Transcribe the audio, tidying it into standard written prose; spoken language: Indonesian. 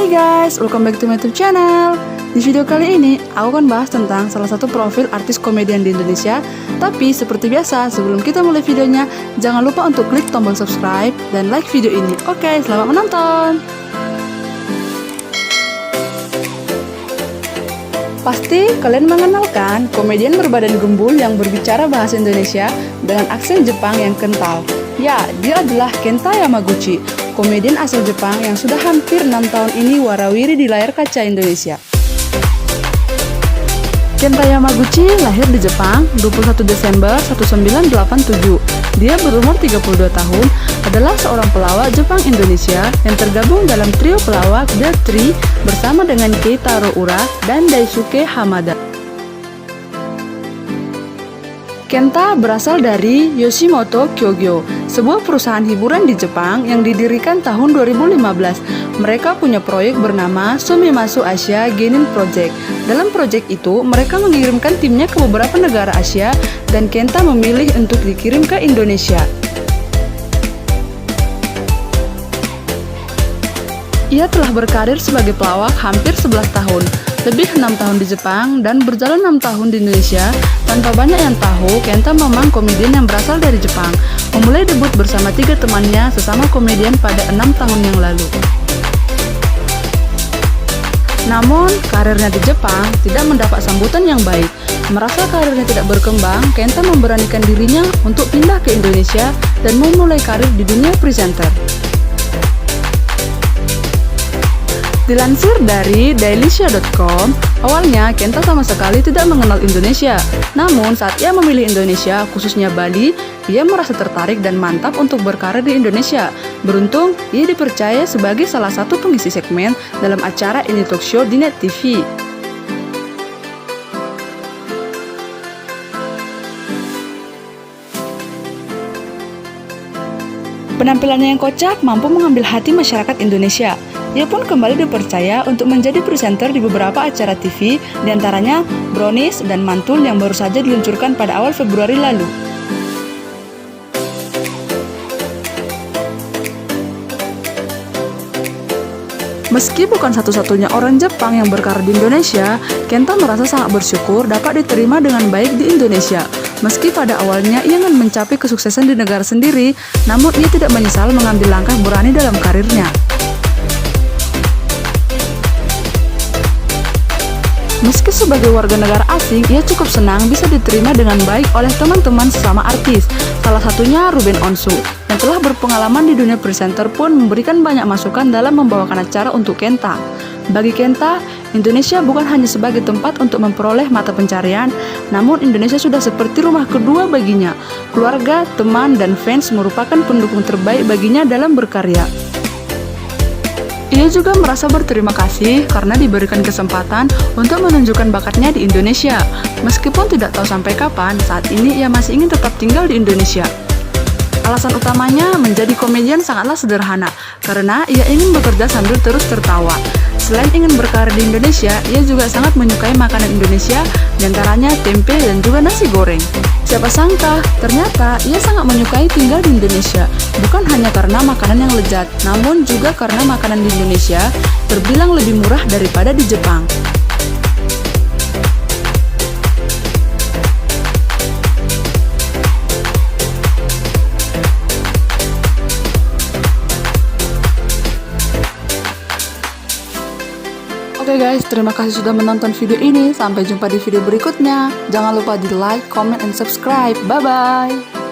Hai guys, welcome back to my YouTube channel. Di video kali ini, aku akan bahas tentang salah satu profil artis komedian di Indonesia. Tapi seperti biasa, sebelum kita mulai videonya, jangan lupa untuk klik tombol subscribe dan like video ini. Oke, selamat menonton. Pasti kalian mengenalkan komedian berbadan gembul yang berbicara bahasa Indonesia dengan aksen Jepang yang kental. Ya, dia adalah Kenta Yamaguchi, komedian asal Jepang yang sudah hampir 6 tahun ini warawiri di layar kaca Indonesia. Kenta Yamaguchi lahir di Jepang 21 Desember 1987. Dia berumur 32 tahun, adalah seorang pelawak Jepang Indonesia yang tergabung dalam trio pelawak The Three bersama dengan Keitaro Ura dan Daisuke Hamada. Kenta berasal dari Yoshimoto Kyogyo, sebuah perusahaan hiburan di Jepang yang didirikan tahun 2015. Mereka punya proyek bernama Sumimasu Asia Genin Project. Dalam proyek itu, mereka mengirimkan timnya ke beberapa negara Asia dan Kenta memilih untuk dikirim ke Indonesia. Ia telah berkarir sebagai pelawak hampir 11 tahun, lebih 6 tahun di Jepang, dan berjalan 6 tahun di Indonesia. Tanpa banyak yang tahu, Kenta memang komedian yang berasal dari Jepang, memulai debut bersama 3 temannya sesama komedian pada 6 tahun yang lalu. Namun, karirnya di Jepang tidak mendapat sambutan yang baik. Merasa karirnya tidak berkembang, Kenta memberanikan dirinya untuk pindah ke Indonesia dan memulai karir di dunia presenter. Dilansir dari dailyshia.com, awalnya Kenta sama sekali tidak mengenal Indonesia. Namun saat ia memilih Indonesia, khususnya Bali, ia merasa tertarik dan mantap untuk berkarir di Indonesia. Beruntung, ia dipercaya sebagai salah satu pengisi segmen dalam acara Ini Talk Show di Net TV. Penampilannya yang kocak mampu mengambil hati masyarakat Indonesia. Ia pun kembali dipercaya untuk menjadi presenter di beberapa acara TV, diantaranya Brownies dan Mantul yang baru saja diluncurkan pada awal Februari lalu. Meski bukan satu-satunya orang Jepang yang berkarir di Indonesia, Kenta merasa sangat bersyukur dapat diterima dengan baik di Indonesia. Meski pada awalnya ia ingin mencapai kesuksesan di negara sendiri, namun ia tidak menyesal mengambil langkah berani dalam karirnya. Meski sebagai warga negara asing, ia cukup senang bisa diterima dengan baik oleh teman-teman sesama artis. Salah satunya Ruben Onsu, yang telah berpengalaman di dunia presenter pun memberikan banyak masukan dalam membawakan acara untuk Kenta. Bagi Kenta, Indonesia bukan hanya sebagai tempat untuk memperoleh mata pencarian, namun Indonesia sudah seperti rumah kedua baginya. Keluarga, teman, dan fans merupakan pendukung terbaik baginya dalam berkarya. Ia juga merasa berterima kasih karena diberikan kesempatan untuk menunjukkan bakatnya di Indonesia. Meskipun tidak tahu sampai kapan, saat ini ia masih ingin tetap tinggal di Indonesia. Alasan utamanya menjadi komedian sangatlah sederhana, karena ia ingin bekerja sambil terus tertawa. Selain ingin berkarir di Indonesia, ia juga sangat menyukai makanan Indonesia, diantaranya tempe dan juga nasi goreng. Siapa sangka, ternyata ia sangat menyukai tinggal di Indonesia, bukan hanya karena makanan yang lezat, namun juga karena makanan di Indonesia terbilang lebih murah daripada di Jepang. Oke guys, terima kasih sudah menonton video ini. Sampai jumpa di video berikutnya. Jangan lupa di like, comment, and subscribe. Bye-bye.